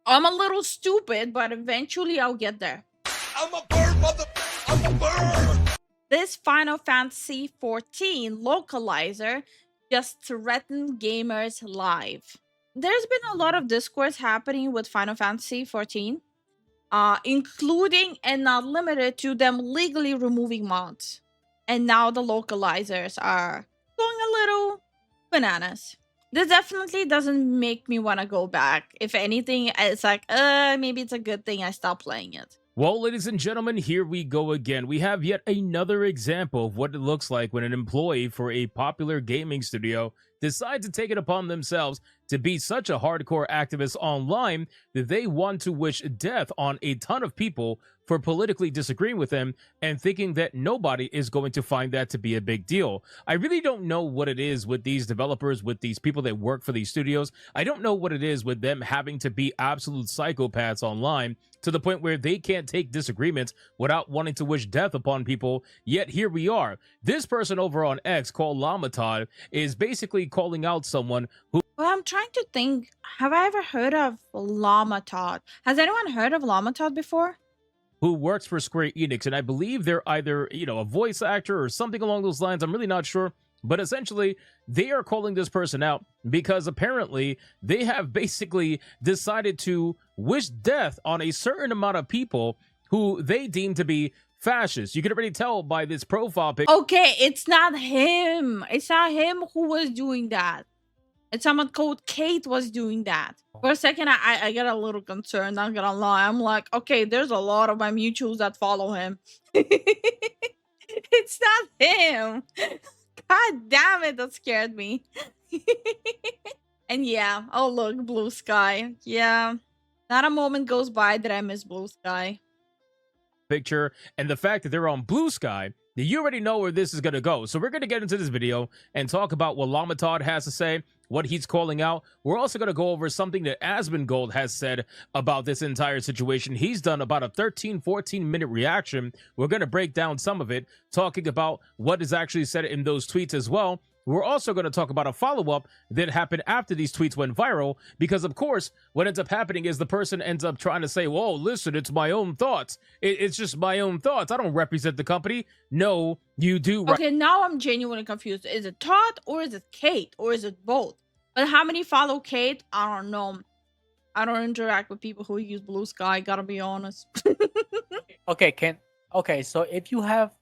I'm a little stupid, but eventually I'll get there. I'm a bird, mother. I'm a bird. This Final Fantasy 14 localizer just threatened gamers live. There's been a lot of discourse happening with Final Fantasy 14, including and not limited to them legally removing mods. And now the localizers are going a little bananas. This definitely doesn't make me want to go back. If anything, it's like, maybe it's a good thing I stopped playing it. Well, ladies and gentlemen, here we go again. We have yet another example of what it looks like when an employee for a popular gaming studio decides to take it upon themselves to be such a hardcore activist online that they want to wish death on a ton of people for politically disagreeing with them and thinking that nobody is going to find that to be a big deal. I really don't know what it is with these developers, with these people that work for these studios. I don't know what it is with them having to be absolute psychopaths online to the point where they can't take disagreements without wanting to wish death upon people. Yet here we are. This person over on X called Lamatod is basically calling out someone who... Well, I'm trying to think. Have I ever heard of Lamatod? Has anyone heard of Lamatod before? who works for Square Enix, and I believe they're either, a voice actor or something along those lines. I'm really not sure. But essentially, they are calling this person out because apparently they have basically decided to wish death on a certain amount of people who they deem to be fascists. You can already tell by this profile pic. Okay, it's not him. It's not him who was doing that. It's someone called Kate was doing that. For a second, I got a little concerned, not gonna lie. I'm like, okay, there's a lot of my mutuals that follow him. It's not him. God damn it, that scared me. And yeah, oh look, blue sky. Yeah, not a moment goes by that I miss blue sky. Picture and the fact that they're on Blue Sky, you already know where this is going to go. So we're going to get into this video and talk about what Lamatod has to say, what he's calling out. We're also going to go over something that Asmongold has said about this entire situation. He's done about a 13-14 minute reaction. We're going to break down some of it, talking about what is actually said in those tweets as well. We're also going to talk about a follow-up that happened after these tweets went viral, because, of course, what ends up happening is the person ends up trying to say, whoa, listen, it's my own thoughts. It's just my own thoughts. I don't represent the company. No, you do. Okay, now I'm genuinely confused. Is it Todd or is it Kate or is it both? But how many follow Kate? I don't know. I don't interact with people who use Blue Sky, gotta be honest. Okay, so if you have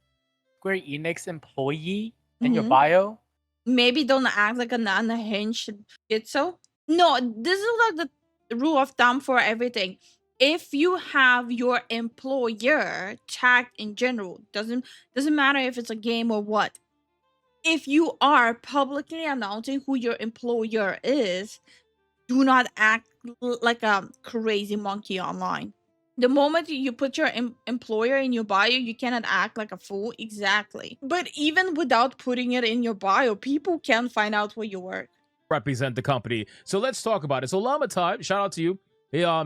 Square Enix employee in your bio, maybe don't act like an unhinged schizo. No, this is like the rule of thumb for everything. If you have your employer tagged in general, doesn't matter if it's a game or what. If you are publicly announcing who your employer is, do not act like a crazy monkey online. The moment you put your employer in your bio, you cannot act like a fool. Exactly. But even without putting it in your bio, people can find out where you work. Represent the company. So let's talk about it. So Lamatod, shout out to you.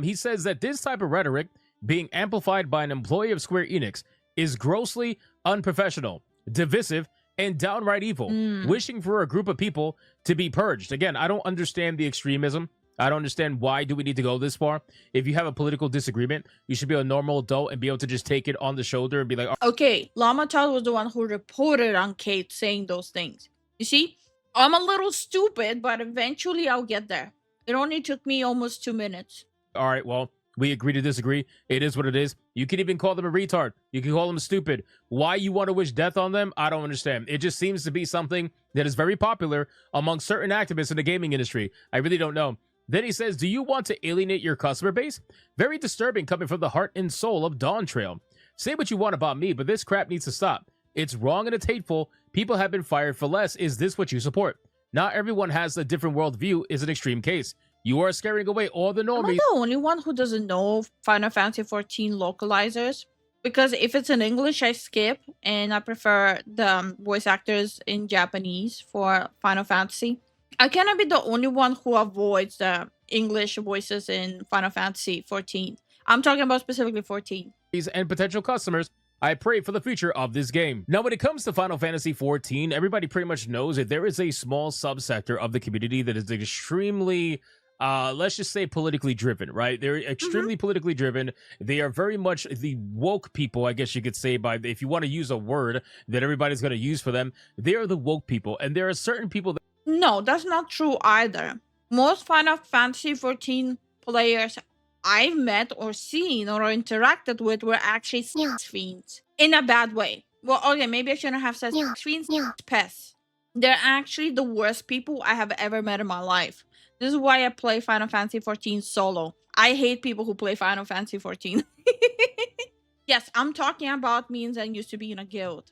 He says that this type of rhetoric being amplified by an employee of Square Enix is grossly unprofessional, divisive, and downright evil, wishing for a group of people to be purged. Again, I don't understand the extremism. I don't understand why do we need to go this far. If you have a political disagreement, you should be a normal adult and be able to just take it on the shoulder and be like, oh. Okay, Lamatod was the one who reported on Kate saying those things. You see, I'm a little stupid, but eventually I'll get there. It only took me almost 2 minutes. All right, well, we agree to disagree. It is what it is. You can even call them a retard. You can call them stupid. Why you want to wish death on them, I don't understand. It just seems to be something that is very popular among certain activists in the gaming industry. I really don't know. Then he says, do you want to alienate your customer base? Very disturbing coming from the heart and soul of Dawn Trail. Say what you want about me, but this crap needs to stop. It's wrong and it's hateful. People have been fired for less. Is this what you support? Not everyone has a different worldview is an extreme case. You are scaring away all the normies. Am I the only one who doesn't know Final Fantasy 14 localizers? Because if it's in English, I skip, and I prefer the voice actors in Japanese for Final Fantasy. I cannot be the only one who avoids the English voices in Final Fantasy 14. I'm talking about specifically 14. And potential customers, I pray for the future of this game. Now, when it comes to Final Fantasy 14, everybody pretty much knows that there is a small subsector of the community that is extremely let's just say politically driven, right? They're Mm-hmm. extremely politically driven. They are very much the woke people, I guess you could say, by if you want to use a word that everybody's going to use for them, they are the woke people. And there are certain people that No, that's not true either. Most Final Fantasy 14 players I've met or seen or interacted with were actually sex fiends in a bad way. Well, okay, maybe I shouldn't have said sex fiends, pests. They're actually the worst people I have ever met in my life. This is why I play Final Fantasy 14 solo. I hate people who play Final Fantasy 14. Yes, I'm talking about me and Zen used to be in a guild,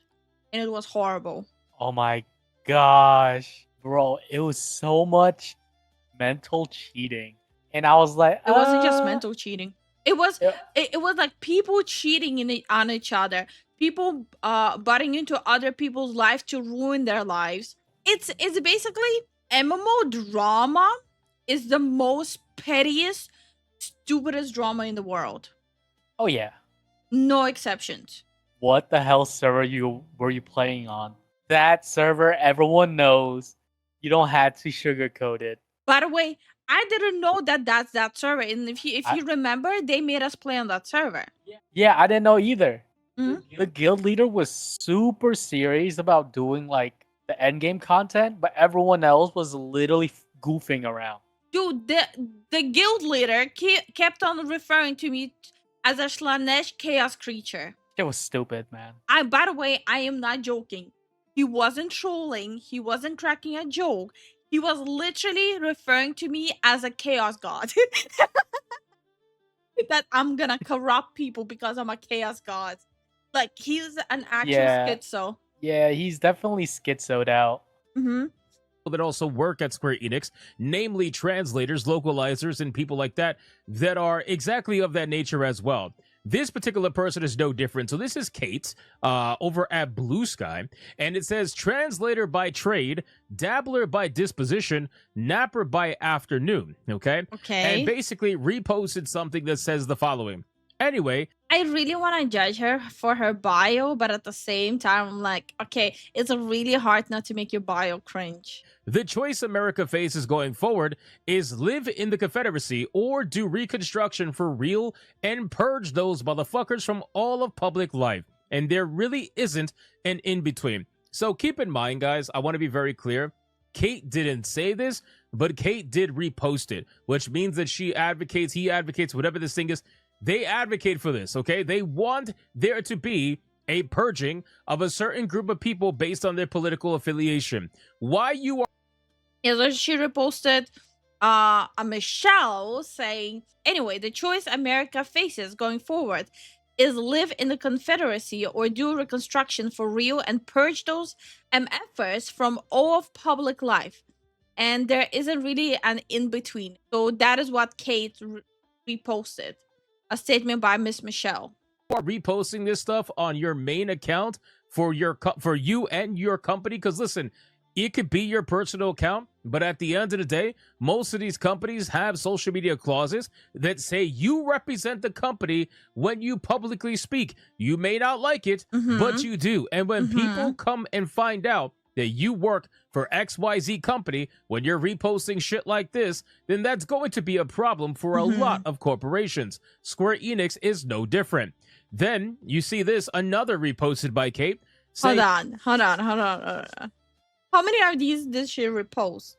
and it was horrible. Oh my gosh, bro, it was so much mental cheating, and I was like, It wasn't just mental cheating. It was yeah, it was like people cheating on each other. People butting into other people's lives to ruin their lives. It's basically MMO drama is the most pettiest, stupidest drama in the world. oh yeah. No exceptions. What the hell server were you playing on? That server, everyone knows. You don't have to sugarcoat it. By the way, I didn't know that that's that server. And if I- you remember, they made us play on that server. Yeah, I didn't know either. Mhm. The guild leader was super serious about doing like the end game content, but everyone else was literally goofing around. Dude, the guild leader kept on referring to me as a Slanesh chaos creature. It was stupid, man. By the way, I am not joking. He wasn't trolling. He wasn't cracking a joke. He was literally referring to me as a chaos god. That I'm gonna corrupt people because I'm a chaos god. Like he's an actual Yeah. schizo. Yeah, he's definitely schizoed out. Mm-hmm. that also work at Square Enix, namely translators, localizers, and people like that that are exactly of that nature as well. This particular person is no different. So this is Kate over at Blue Sky, and it says translator by trade, dabbler by disposition, napper by afternoon. Okay, Okay. and basically reposted something that says the following. Anyway, I really want to judge her for her bio, but at the same time, I'm like, okay, it's really hard not to make your bio cringe. the choice America faces going forward is live in the Confederacy or do Reconstruction for real and purge those motherfuckers from all of public life. And there really isn't an in-between. So keep in mind, guys, I want to be very clear. Kate didn't say this, but Kate did repost it, which means that he advocates, whatever this thing is. They advocate for this, okay? They want there to be a purging of a certain group of people based on their political affiliation. Why you are Yeah, so she reposted a Michelle saying, anyway, the choice America faces going forward is live in the Confederacy or do Reconstruction for real and purge those MFers from all of public life. And there isn't really an in-between. So that is what Kate reposted. A statement by Miss Michelle. reposting this stuff on your main account for for you and your company, because listen, it could be your personal account, but at the end of the day, most of these companies have social media clauses that say you represent the company when you publicly speak. You may not like it, but you do. And when people come and find out that you work for XYZ company when you're reposting shit like this, then that's going to be a problem for a lot of corporations. Square Enix is no different. Then you see this, another reposted by Kate. Hold on. How many of these did she repost?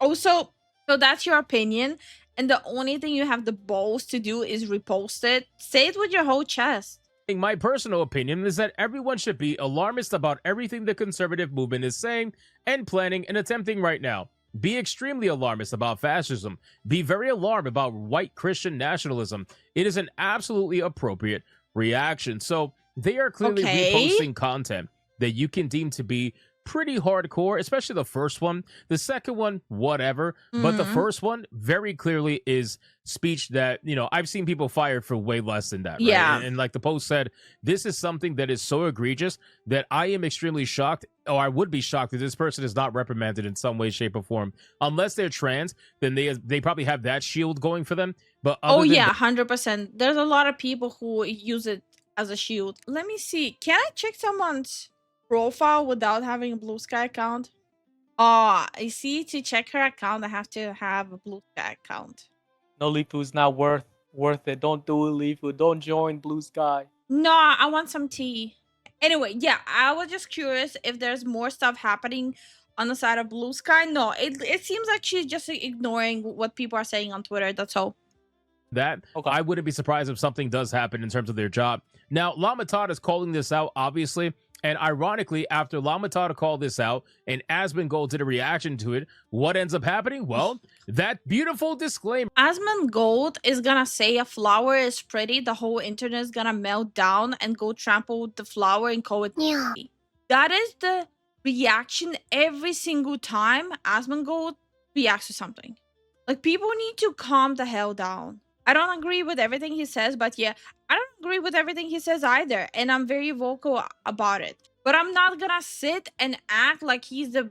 Also, so that's your opinion, and the only thing you have the balls to do is repost it. Say it with your whole chest. My personal opinion is that everyone should be alarmist about everything the conservative movement is saying and planning and attempting right now. Be extremely alarmist about fascism. Be very alarmed about white Christian nationalism. It is an absolutely appropriate reaction. So they are clearly reposting content that you can deem to be pretty hardcore, especially the first one. The second one, whatever. But the first one very clearly is speech that, you know, I've seen people fired for way less than that. Right? Yeah. And like the post said, this is something that is so egregious that I am extremely shocked, or I would be shocked if this person is not reprimanded in some way, shape, or form. Unless they're trans, then they probably have that shield going for them. But oh yeah, 100%. There's a lot of people who use it as a shield. Let me see. Can I check someone's profile without having a Blue Sky account? Oh, I see. To check her account, I have to have a Blue Sky account. No, Lifu's not worth it. Don't do it, Lifu. Don't join Blue Sky. No, I want some tea. Anyway, yeah, I was just curious if there's more stuff happening on the side of Blue Sky. No, it seems like she's just ignoring what people are saying on Twitter. That's all. That Okay. I wouldn't be surprised if something does happen in terms of their job. Now, Lamatata is calling this out, obviously. And ironically, after Lamatata called this out and Asmongold did a reaction to it, what ends up happening? Well, that beautiful disclaimer. Asmongold is gonna say a flower is pretty. The whole internet is gonna melt down and go trample the flower and call it pretty. That is the reaction every single time Asmongold reacts to something. Like, people need to calm the hell down. I don't agree with everything he says, but yeah, I don't agree with everything he says either, and I'm very vocal about it. But I'm not gonna sit and act like he's the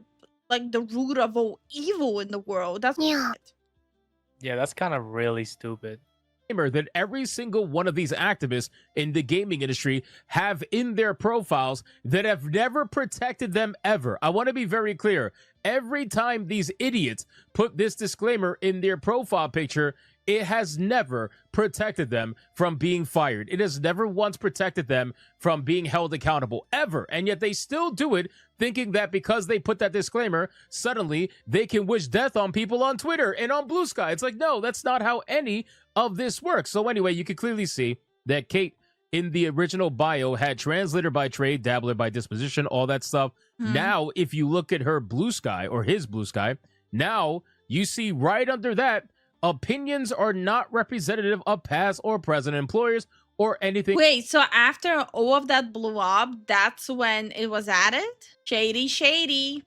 root of all evil in the world. That's it. Yeah, that's kind of really stupid. That every single one of these activists in the gaming industry have in their profiles that have never protected them ever. I want to be very clear. Every time these idiots put this disclaimer in their profile picture, it has never protected them from being fired. It has never once protected them from being held accountable, ever. And yet they still do it, thinking that because they put that disclaimer, suddenly they can wish death on people on Twitter and on Blue Sky. It's like, no, that's not how any of this works. So anyway, you can clearly see that Kate in the original bio had translator by trade, dabbler by disposition, all that stuff. Now, if you look at her Blue Sky or his Blue Sky, now you see right under that, opinions are not representative of past or present employers or anything. Wait, so after all of that blew up, that's when it was added? Shady, shady.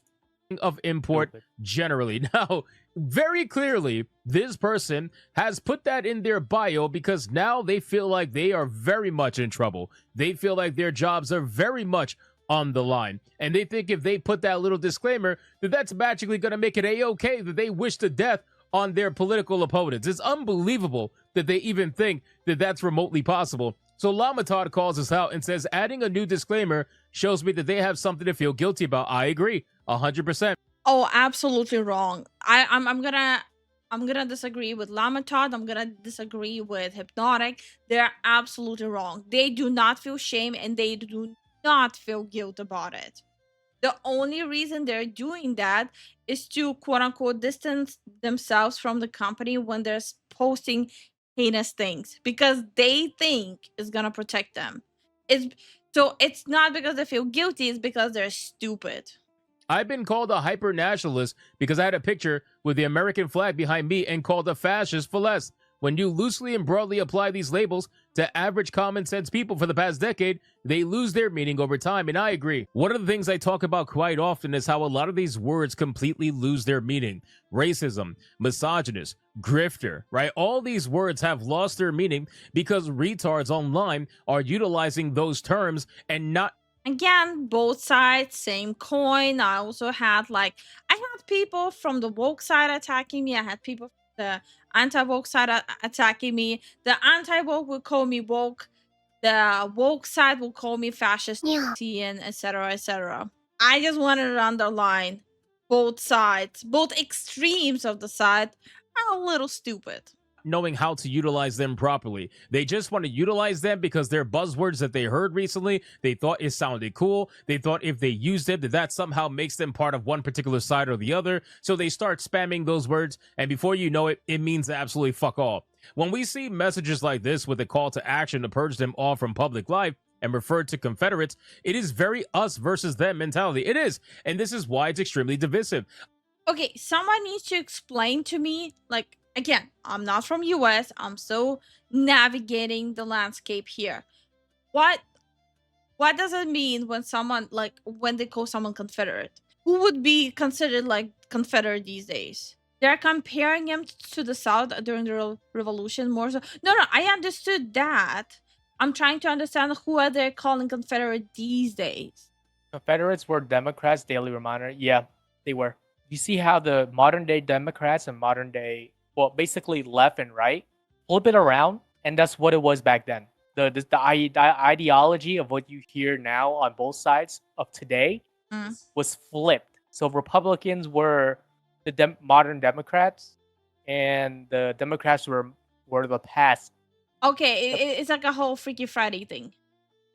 Of import Stupid. generally. Now, very clearly, this person has put that in their bio because now they feel like they are very much in trouble. They feel like their jobs are very much on the line. And they think if they put that little disclaimer, that that's magically going to make it A-okay, that they wish to death on their political opponents. It's unbelievable that they even think that that's remotely possible. So Lamatard calls us out and says, adding a new disclaimer shows me that they have something to feel guilty about. I agree, 100%. Oh, absolutely wrong. I'm gonna disagree with Lamatod. I'm gonna disagree with Hypnotic. They're absolutely wrong. They do not feel shame and they do not feel guilt about it. The only reason they're doing that is to quote unquote distance themselves from the company when they're posting heinous things because they think it's gonna protect them. It's not because they feel guilty, it's because they're stupid. I've been called a hyper-nationalist because I had a picture with the American flag behind me and called a fascist for less. When you loosely and broadly apply these labels to average common sense people for the past decade, they lose their meaning over time, and I agree. One of the things I talk about quite often is how a lot of these words completely lose their meaning. Racism, misogynist, grifter, right? All these words have lost their meaning because retards online are utilizing those terms and not. Again, both sides, same coin. I also had I had people from the woke side attacking me. I had people from the anti-woke side attacking me. The anti-woke will call me woke. The woke side will call me fascist, and etc. etc. I just wanted to underline both sides, both extremes of the side are a little stupid. Knowing how to utilize them properly. They just want to utilize them because they're buzzwords that they heard recently. They thought it sounded cool. They thought if they used it, that somehow makes them part of one particular side or the other. So they start spamming those words, and before you know it, it means absolutely fuck all. When we see messages like this with a call to action to purge them all from public life and refer to Confederates, it is very us versus them mentality. It is, and this is why it's extremely divisive. Okay, someone needs to explain to me, again, I'm not from US. I'm still navigating the landscape here. What does it mean when someone when they call someone Confederate? Who would be considered Confederate these days? They're comparing him to the South during the Revolution more so. No, I understood that. I'm trying to understand who are they calling Confederate these days. Confederates were Democrats, daily reminder. Yeah, they were. You see how the modern day Democrats and modern day, well, basically left and right, flip it around, and that's what it was back then. The ideology of what you hear now on both sides of today was flipped. So Republicans were the modern Democrats, and the Democrats were the past. Okay, it's like a whole Freaky Friday thing.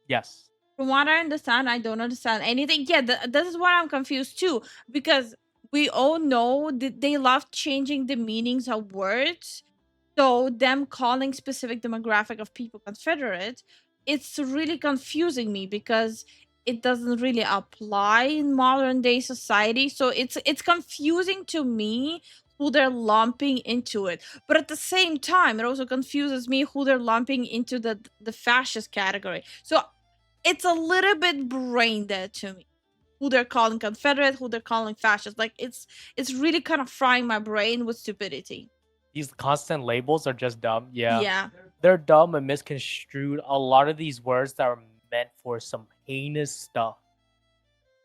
Yes. From what I understand, I don't understand anything. Yeah, this is what I'm confused too, because we all know that they love changing the meanings of words. So them calling specific demographic of people Confederate, it's really confusing me because it doesn't really apply in modern day society. So it's confusing to me who they're lumping into it. But at the same time, it also confuses me who they're lumping into the fascist category. So it's a little bit brain dead to me. Who they're calling Confederate, who they're calling fascist. Like it's really kind of frying my brain with stupidity. These constant labels are just dumb. Yeah. Yeah. They're dumb and misconstrued. A lot of these words that are meant for some heinous stuff.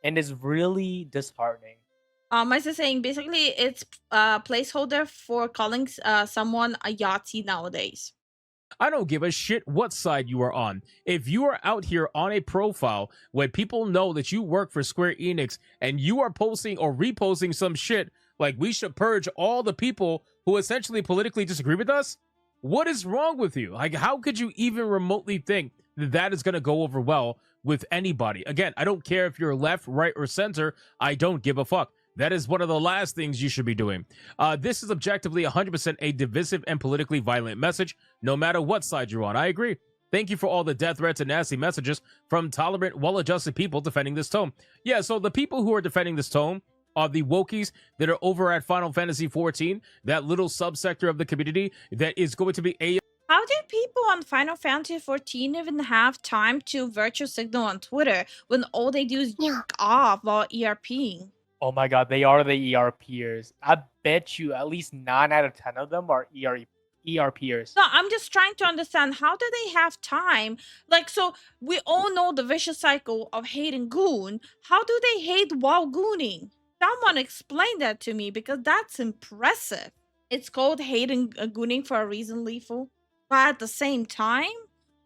And it's really disheartening. My sister saying basically it's a placeholder for calling someone a Yahtzee nowadays. I don't give a shit what side you are on. If you are out here on a profile where people know that you work for Square Enix and you are posting or reposting some shit like we should purge all the people who essentially politically disagree with us, what is wrong with you? Like, how could you even remotely think that that is going to go over well with anybody? Again, I don't care if you're left, right, or center. I don't give a fuck. That is one of the last things you should be doing. This is objectively 100% a divisive and politically violent message, no matter what side you're on. I agree. Thank you for all the death threats and nasty messages from tolerant, well-adjusted people defending this tone. Yeah, so the people who are defending this tone are the wokies that are over at Final Fantasy 14, that little subsector of the community that is going to be a... How do people on Final Fantasy 14 even have time to virtue signal on Twitter when all they do is jerk off while ERPing? Oh my god, they are the ERPers. I bet you at least 9 out of 10 of them are ERPers. No, I'm just trying to understand how do they have time? Like, so we all know the vicious cycle of hate and goon. How do they hate while gooning? Someone explain that to me because that's impressive. It's called hate and gooning for a reason, Lethal. But at the same time,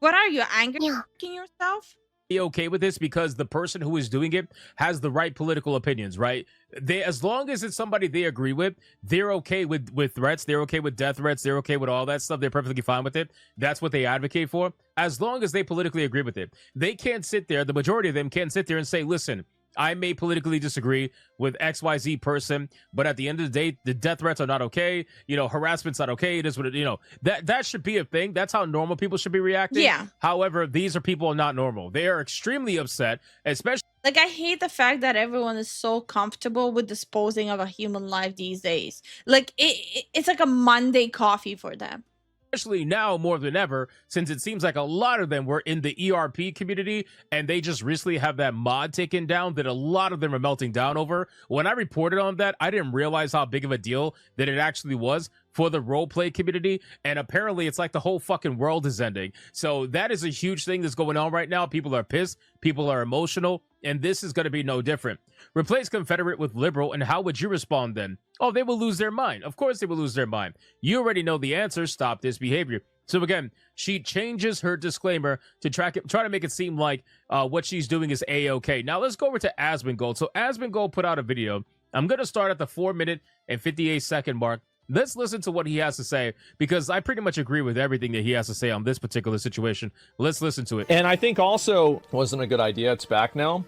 what are you angry yourself? Be okay with this because the person who is doing it has the right political opinions, right? They, as long as it's somebody they agree with, they're okay with threats, they're okay with death threats, they're okay with all that stuff, they're perfectly fine with it. That's what they advocate for, as long as they politically agree with it. They can't sit there, the majority of them can't sit there and say, listen, I may politically disagree with XYZ person, but at the end of the day, the death threats are not okay. You know, harassment's not okay. It is what it, you know, that should be a thing. That's how normal people should be reacting. Yeah. However, these are people not normal. They are extremely upset, especially. Like, I hate the fact that everyone is so comfortable with disposing of a human life these days. Like, it's like a Monday coffee for them. Especially now more than ever, since it seems like a lot of them were in the ERP community and they just recently have that mod taken down that a lot of them are melting down over. When I reported on that, I didn't realize how big of a deal that it actually was for the roleplay community, and apparently it's like the whole fucking world is ending. So that is a huge thing that's going on right now. People are pissed, people are emotional, and this is going to be no different. Replace Confederate with liberal, and how would you respond then? Oh, they will lose their mind. Of course they will lose their mind. You already know the answer. Stop this behavior. So again, she changes her disclaimer to try to make it seem like what she's doing is A-okay. Now let's go over to Asmongold. So Asmongold put out a video. I'm going to start at the 4-minute and 58-second mark. Let's listen to what he has to say, because I pretty much agree with everything that he has to say on this particular situation. Let's listen to it. And I think also wasn't a good idea. It's back now.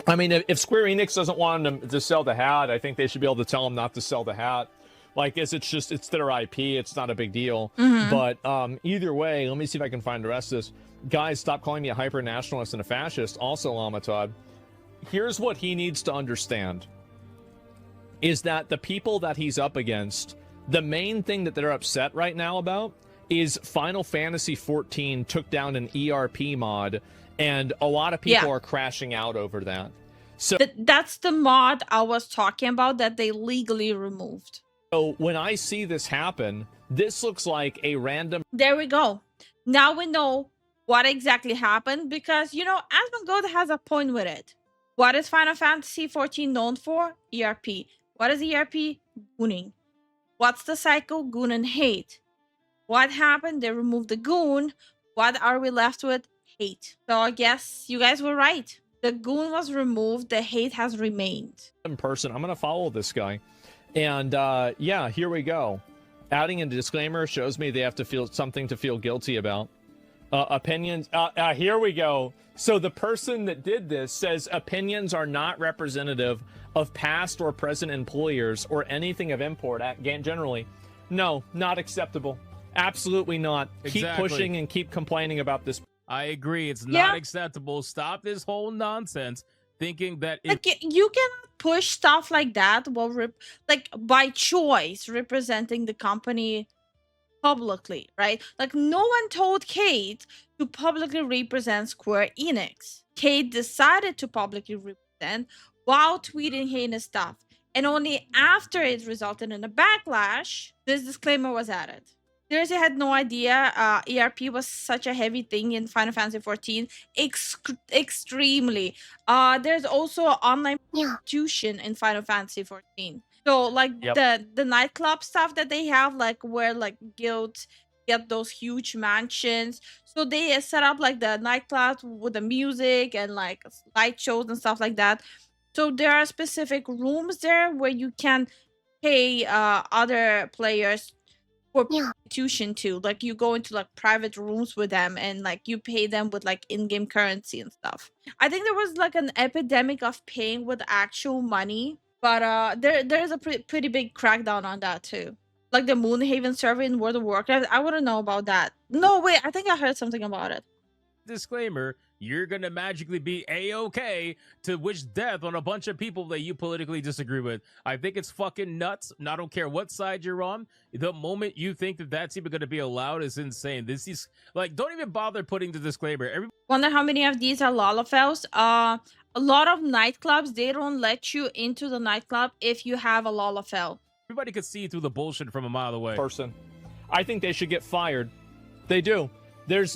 I mean, if Square Enix doesn't want them to sell the hat, I think they should be able to tell them not to sell the hat. Like, it's their IP. It's not a big deal. But either way, let me see if I can find the rest of this. Guys, stop calling me a hyper-nationalist and a fascist. Also, Lamatod, here's what he needs to understand. Is that the people that he's up against, the main thing that they're upset right now about is Final Fantasy 14 took down an ERP mod, and a lot of people are crashing out over that. So that's the mod I was talking about that they legally removed. So when I see this happen, this looks like a random... There we go. Now we know what exactly happened, because, you know, Asmongold has a point with it. What is Final Fantasy 14 known for? ERP. What is ERP? Gooning. What's the cycle? Goon and hate. What happened? They removed the goon. What are we left with? Hate. So I guess you guys were right. The goon was removed, the hate has remained. In person, I'm gonna follow this guy, and yeah, here we go. Adding a disclaimer shows me they have to feel something to feel guilty about. Opinions. Here we go. So the person that did this says opinions are not representative of past or present employers or anything of import. Generally, no, not acceptable. Absolutely not. Keep Exactly. pushing and keep complaining about this. I agree. It's Yeah. not acceptable. Stop this whole nonsense thinking that if Like you cannot push stuff like that while like by choice representing the company publicly, right? Like no one told Kate to publicly represent Square Enix. Kate decided to publicly represent while tweeting heinous stuff, and only after it resulted in a backlash, this disclaimer was added. Seriously, had no idea ERP was such a heavy thing in Final Fantasy 14. Extremely. There's also online prostitution in Final Fantasy 14. So like Yep. the nightclub stuff that they have, like where like guilds get those huge mansions. So they set up like the nightclub with the music and like light shows and stuff like that. So there are specific rooms there where you can pay other players for prostitution too. Like you go into like private rooms with them and like you pay them with like in-game currency and stuff. I think there was like an epidemic of paying with actual money, but there's a pretty big crackdown on that too. Like the Moonhaven server in World of Warcraft, I wouldn't know about that. No, wait, I think I heard something about it. disclaimer, you're gonna magically be a-okay to wish death on a bunch of people that you politically disagree with. I think it's fucking nuts. And I don't care what side you're on. The moment you think that that's even gonna be allowed is insane. This is like, don't even bother putting the disclaimer. Wonder how many of these are Lalafels. A lot of nightclubs, they don't let you into the nightclub if you have a Lalafel. Everybody could see through the bullshit from a mile away. Person, I think they should get fired. They do.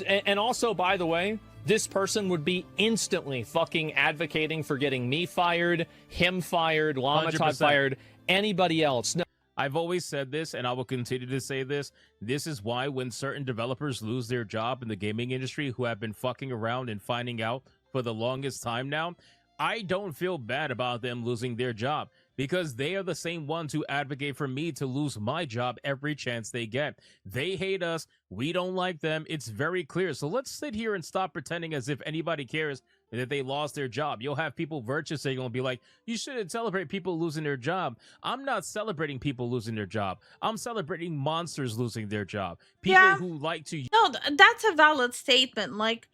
And also, by the way, this person would be instantly fucking advocating for getting me fired, him fired, Lamatod 100%. fired, anybody else. No. I've always said this, and I will continue to say this. This is why when certain developers lose their job in the gaming industry who have been fucking around and finding out for the longest time now, I don't feel bad about them losing their job because they are the same ones who advocate for me to lose my job every chance they get. They hate us. We don't like them. It's very clear. So let's sit here and stop pretending as if anybody cares that they lost their job. You'll have people virtue saying, "Will be like, you shouldn't celebrate people losing their job." I'm not celebrating people losing their job. I'm celebrating monsters losing their job. People who like to No, that's a valid statement. Like,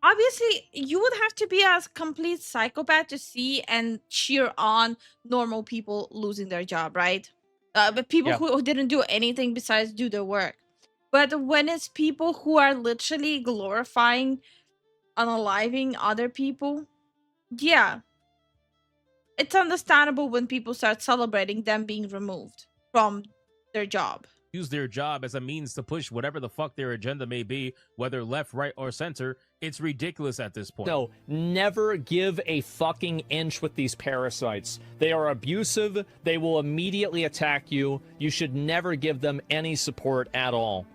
obviously, you would have to be a complete psychopath to see and cheer on normal people losing their job, right? But people who didn't do anything besides do their work. But when it's people who are literally glorifying unaliving other people, yeah, it's understandable when people start celebrating them being removed from their job. use their job as a means to push whatever the fuck their agenda may be, whether left, right, or center. It's ridiculous at this point. No, never give a fucking inch with these parasites. They are abusive. They will immediately attack you. You should never give them any support at all.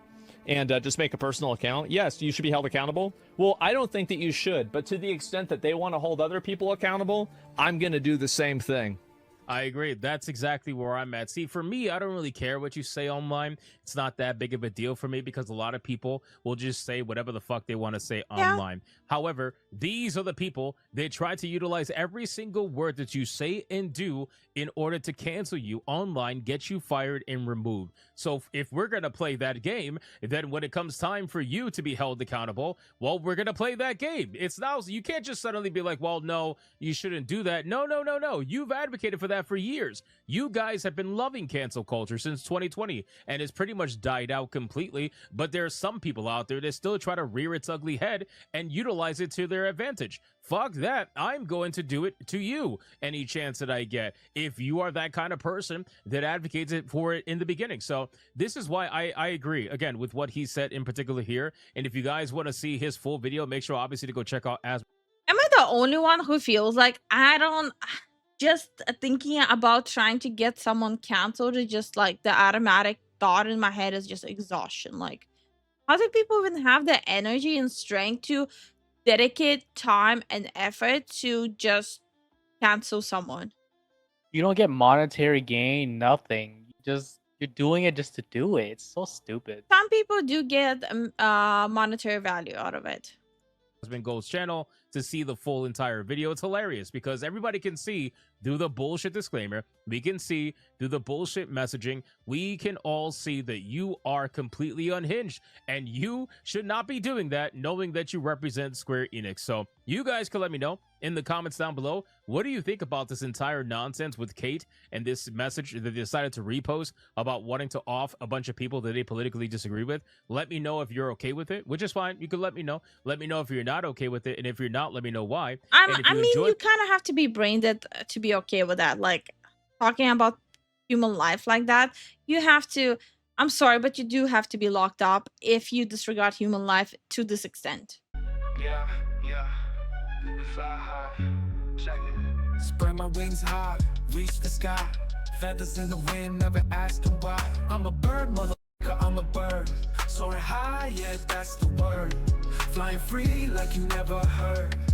And just make a personal account. Yes, you should be held accountable. Well, I don't think that you should, but to the extent that they want to hold other people accountable, I'm going to do the same thing. I agree. That's exactly where I'm at. See, for me, I don't really care what you say online. It's not that big of a deal for me because a lot of people will just say whatever the fuck they want to say online. However, these are the people that try to utilize every single word that you say and do in order to cancel you online, get you fired and removed. So if we're going to play that game, then when it comes time for you to be held accountable, well, we're going to play that game. It's now, you can't just suddenly be like, well, no, you shouldn't do that. No. You've advocated for that for years. You guys have been loving cancel culture since 2020, and it's pretty much died out completely. But there are some people out there that still try to rear its ugly head and utilize it to their advantage. Fuck that. I'm going to do it to you any chance that I get, if you are that kind of person that advocates it for it in the beginning. So this is why I agree, again, with what he said in particular here. And if you guys want to see his full video, make sure obviously to go check out As. Am I the only one who feels like I don't just thinking about trying to get someone canceled is just like the automatic thought in my head is just exhaustion. Like, how do people even have the energy and strength to dedicate time and effort to just cancel someone. You don't get monetary gain, nothing. You're doing it just to do it. It's so stupid. Some people do get monetary value out of it. Husband Gold's channel to see the full entire video. It's hilarious because everybody can see through the bullshit disclaimer. We can see through the bullshit messaging. We can all see that you are completely unhinged, and you should not be doing that knowing that you represent Square Enix. So you guys can let me know in the comments down below. What do you think about this entire nonsense with Kate and this message that they decided to repost about wanting to off a bunch of people that they politically disagree with? Let me know if you're okay with it, which is fine. You can let me know. Let me know if you're not okay with it, and if you're not, let me know why. I mean, you kind of have to be brain dead to be okay with that. Like, talking about human life like that, you have to. I'm sorry, but you do have to be locked up if you disregard human life to this extent. Yeah, yeah. Fly high. Check it. Spread my wings high, reach the sky. Feathers in the wind, never asking why. I'm a bird, motherfucker, I'm a bird. Soaring high, yeah, that's the word. Flying free like you never heard.